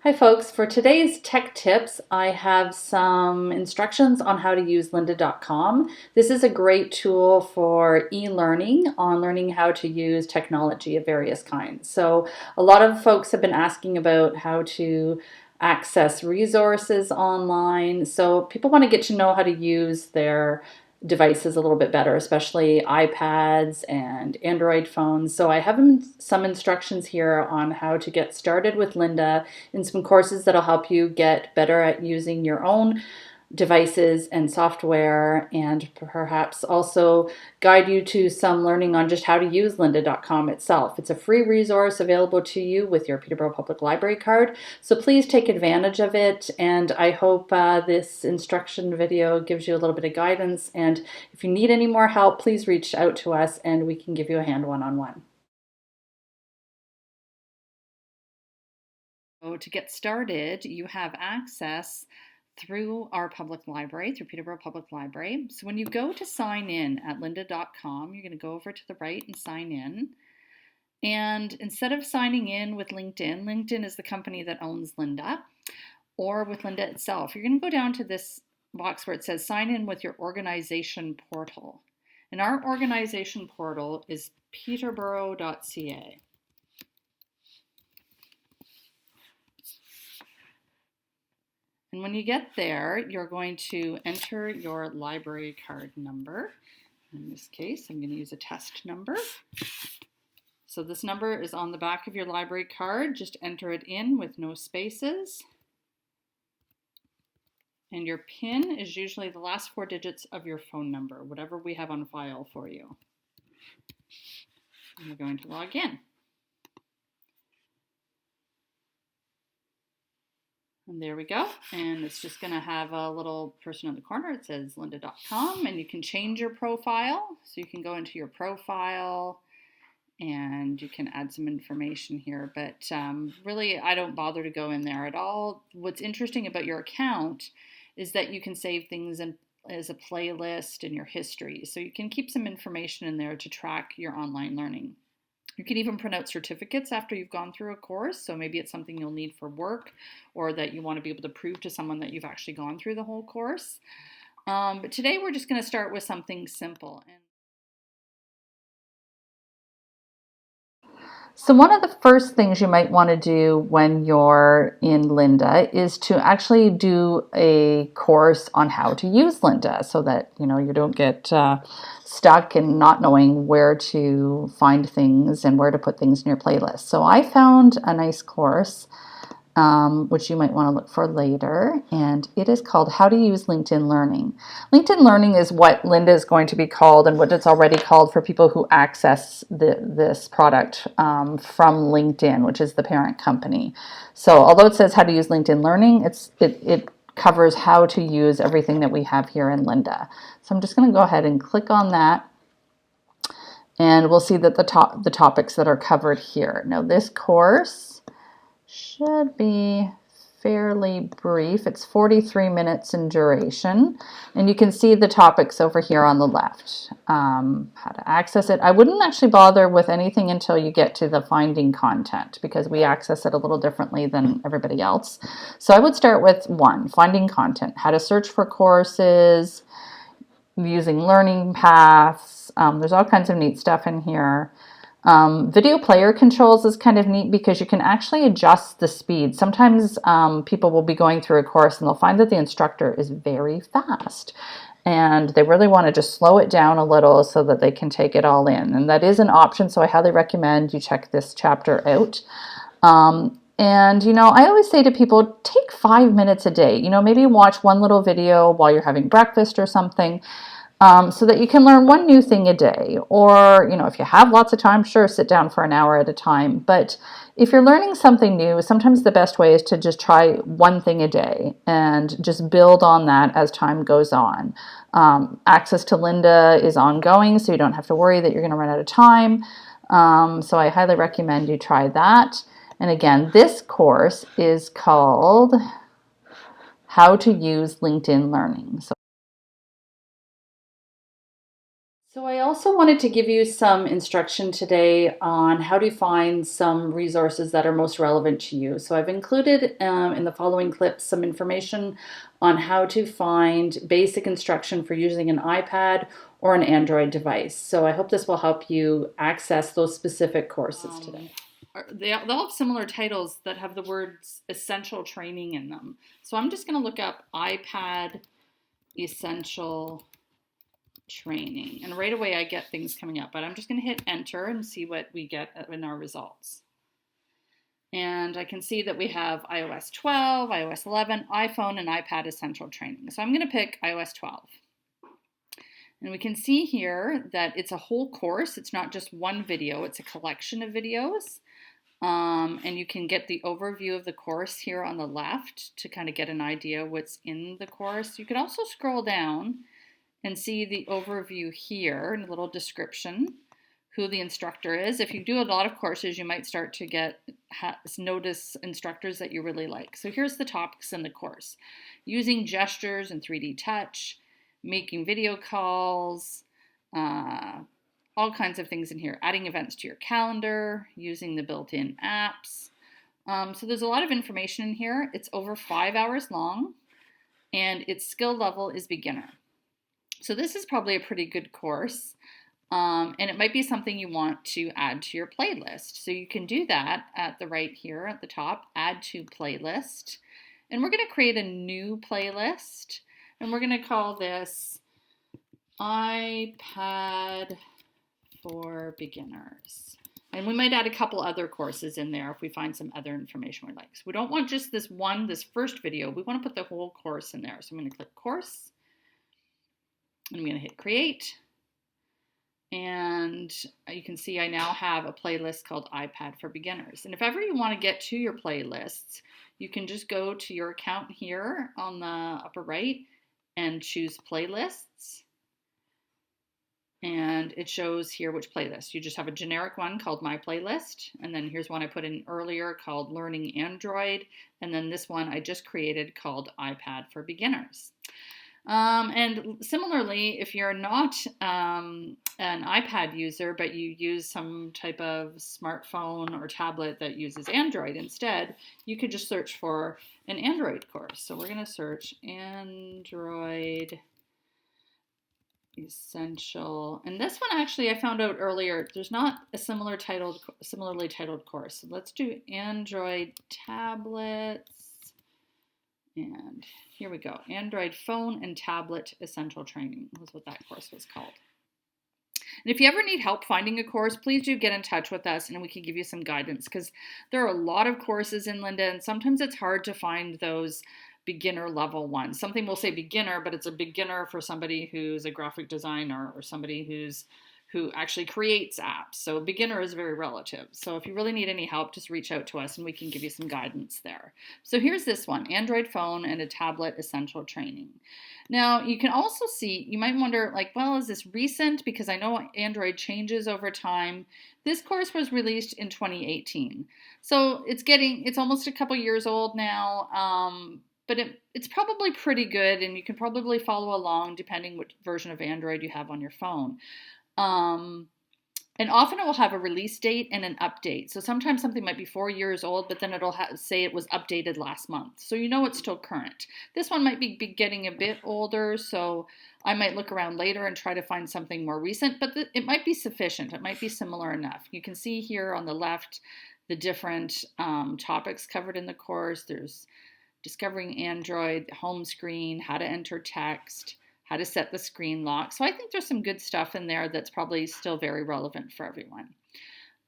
Hi folks, for today's tech tips, I have some instructions on how to use lynda.com. This is a great tool for e-learning on learning how to use technology of various kinds. So a lot of folks have been asking about how to access resources online. So people want to get to know how to use their devices a little bit better, especially iPads and Android phones. So I have some instructions here on how to get started with Lynda and some courses that'll help you get better at using your own devices and software, and perhaps also guide you to some learning on just how to use lynda.com itself. It's a free resource available to you with your Peterborough Public Library card, so please take advantage of it, and I hope this instruction video gives you a little bit of guidance, and if you need any more help, please reach out to us and we can give you a hand one-on-one. So to get started, you have access through our public library, through Peterborough Public Library. So when you go to sign in at lynda.com, you're going to go over to the right and sign in. And instead of signing in with LinkedIn, LinkedIn is the company that owns Lynda, or with Lynda itself, you're going to go down to this box where it says sign in with your organization portal. And our organization portal is peterborough.ca. And when you get there, you're going to enter your library card number. In this case, I'm going to use a test number. So this number is on the back of your library card. Just enter it in with no spaces. And your PIN is usually the last 4 digits of your phone number, whatever we have on file for you. And we're going to log in. And there we go. And it's just going to have a little person in the corner. It says lynda.com, and you can change your profile. So you can go into your profile and you can add some information here. But really, I don't bother to go in there at all. What's interesting about your account is that you can save things as a playlist in your history. So you can keep some information in there to track your online learning. You can even print out certificates after you've gone through a course. So maybe it's something you'll need for work, or that you want to be able to prove to someone that you've actually gone through the whole course. But today we're just going to start with something simple. So one of the first things you might want to do when you're in Lynda is to actually do a course on how to use Lynda, so that you don't get stuck and not knowing where to find things and where to put things in your playlist. So I found a nice course which you might want to look for later, and it is called How to Use LinkedIn Learning. LinkedIn Learning is what Lynda is going to be called, and what it's already called for people who access this product from LinkedIn, which is the parent company. So although it says How to Use LinkedIn Learning, it covers how to use everything that we have here in Lynda. So I'm just going to go ahead and click on that, and we'll see that the topics that are covered here. Now this course should be fairly brief. It's 43 minutes in duration, and you can see the topics over here on the left. How to access it. I wouldn't actually bother with anything until you get to the finding content, because we access it a little differently than everybody else. So I would start with 1, finding content, how to search for courses, using learning paths. There's all kinds of neat stuff in here. Video player controls is kind of neat because you can actually adjust the speed. Sometimes people will be going through a course and they'll find that the instructor is very fast, and they really want to just slow it down a little so that they can take it all in. And that is an option, so I highly recommend you check this chapter out. And I always say to people, take 5 minutes a day. Maybe watch one little video while you're having breakfast or something. So that you can learn one new thing a day. Or, if you have lots of time, sure, sit down for an hour at a time. But if you're learning something new, sometimes the best way is to just try one thing a day and just build on that as time goes on. Access to Lynda is ongoing, so you don't have to worry that you're going to run out of time. So I highly recommend you try that. And again, this course is called How to Use LinkedIn Learning. So I also wanted to give you some instruction today on how to find some resources that are most relevant to you. So I've included in the following clips some information on how to find basic instruction for using an iPad or an Android device. So I hope this will help you access those specific courses today. They'll have similar titles that have the words essential training in them. So I'm just going to look up iPad essential training, and right away I get things coming up, but I'm just going to hit enter and see what we get in our results. And I can see that we have iOS 12, iOS 11, iPhone, and iPad essential training. So I'm going to pick iOS 12. And we can see here that it's a whole course. It's not just one video, it's a collection of videos. And you can get the overview of the course here on the left to kind of get an idea what's in the course. You can also scroll down and see the overview here and a little description, who the instructor is. If you do a lot of courses, you might start to notice instructors that you really like. So here's the topics in the course: using gestures and 3D touch, making video calls, all kinds of things in here, adding events to your calendar, using the built-in apps. So there's a lot of information in here. It's over 5 hours long, and its skill level is beginner. So this is probably a pretty good course, and it might be something you want to add to your playlist. So you can do that at the right here at the top, add to playlist. And we're going to create a new playlist, and we're going to call this iPad for beginners. And we might add a couple other courses in there if we find some other information we like. So we don't want just this first video. We want to put the whole course in there. So I'm going to click course, and I'm going to hit create. And you can see I now have a playlist called iPad for beginners. And if ever you want to get to your playlists, you can just go to your account here on the upper right and choose playlists. And it shows here which playlist. You just have a generic one called My Playlist. And then here's one I put in earlier called Learning Android. And then this one I just created called iPad for Beginners. And similarly, if you're not an iPad user, but you use some type of smartphone or tablet that uses Android instead, you could just search for an Android course. So we're going to search Android Essential. And this one actually I found out earlier, there's not a similarly titled course. So let's do Android tablets. And here we go. Android phone and tablet essential training was what that course was called. And if you ever need help finding a course, please do get in touch with us and we can give you some guidance, because there are a lot of courses in Lynda and sometimes it's hard to find those beginner level ones. Something will say beginner, but it's a beginner for somebody who's a graphic designer or somebody who actually creates apps. So beginner is very relative. So if you really need any help, just reach out to us and we can give you some guidance there. So here's this one, Android phone and a tablet essential training. Now you can also see, you might wonder like, well, is this recent? Because I know Android changes over time. This course was released in 2018. So it's almost a couple years old now. But it's probably pretty good, and you can probably follow along depending which version of Android you have on your phone. And often it will have a release date and an update. So sometimes something might be 4 years old, but then it'll say it was updated last month. So you know it's still current. This one might be getting a bit older, so I might look around later and try to find something more recent, but it might be sufficient. It might be similar enough. You can see here on the left the different topics covered in the course. There's discovering Android, home screen, how to enter text, how to set the screen lock. So I think there's some good stuff in there that's probably still very relevant for everyone,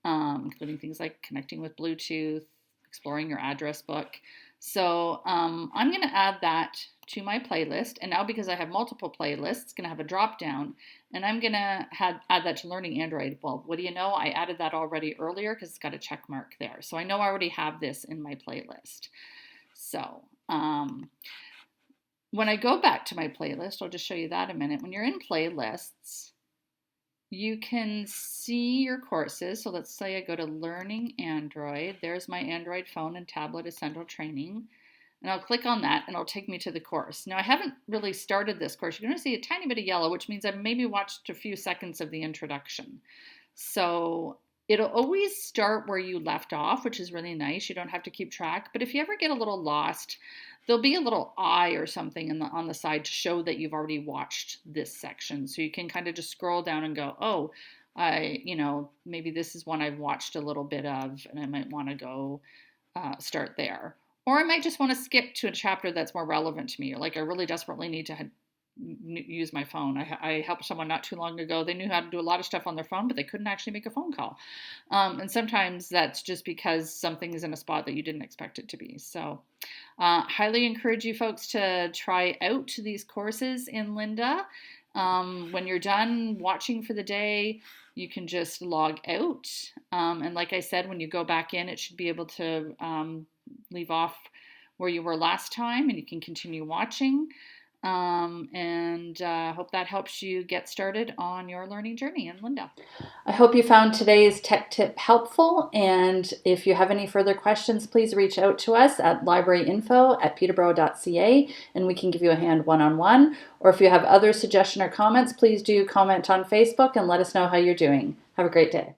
including things like connecting with Bluetooth, exploring your address book. So I'm going to add that to my playlist. And now because I have multiple playlists, it's going to have a drop down. And I'm going to add that to Learning Android. Well, what do you know? I added that already earlier because it's got a check mark there. So I know I already have this in my playlist. So when I go back to my playlist, I'll just show you that in a minute. When you're in playlists, you can see your courses. So let's say I go to Learning Android. There's my Android phone and tablet essential training. and I'll click on that and it'll take me to the course. Now I haven't really started this course. You're going to see a tiny bit of yellow, which means I've maybe watched a few seconds of the introduction. So it'll always start where you left off, which is really nice. You don't have to keep track. But if you ever get a little lost, there'll be a little eye or something on the side to show that you've already watched this section. So you can kind of just scroll down and go, oh, maybe this is one I've watched a little bit of, and I might want to go start there. Or I might just want to skip to a chapter that's more relevant to me. Or like I really desperately need to use my phone. I helped someone not too long ago. They knew how to do a lot of stuff on their phone, but they couldn't actually make a phone call. And sometimes that's just because something is in a spot that you didn't expect it to be. So highly encourage you folks to try out these courses in Lynda. When you're done watching for the day, you can just log out. And like I said, when you go back in, it should be able to leave off where you were last time, and you can continue watching. Hope that helps you get started on your learning journey in Lynda. I hope you found today's tech tip helpful, and if you have any further questions, please reach out to us at libraryinfo@peterborough.ca, and we can give you a hand one-on-one. Or if you have other suggestions or comments, please do comment on Facebook and let us know how you're doing. Have a great day.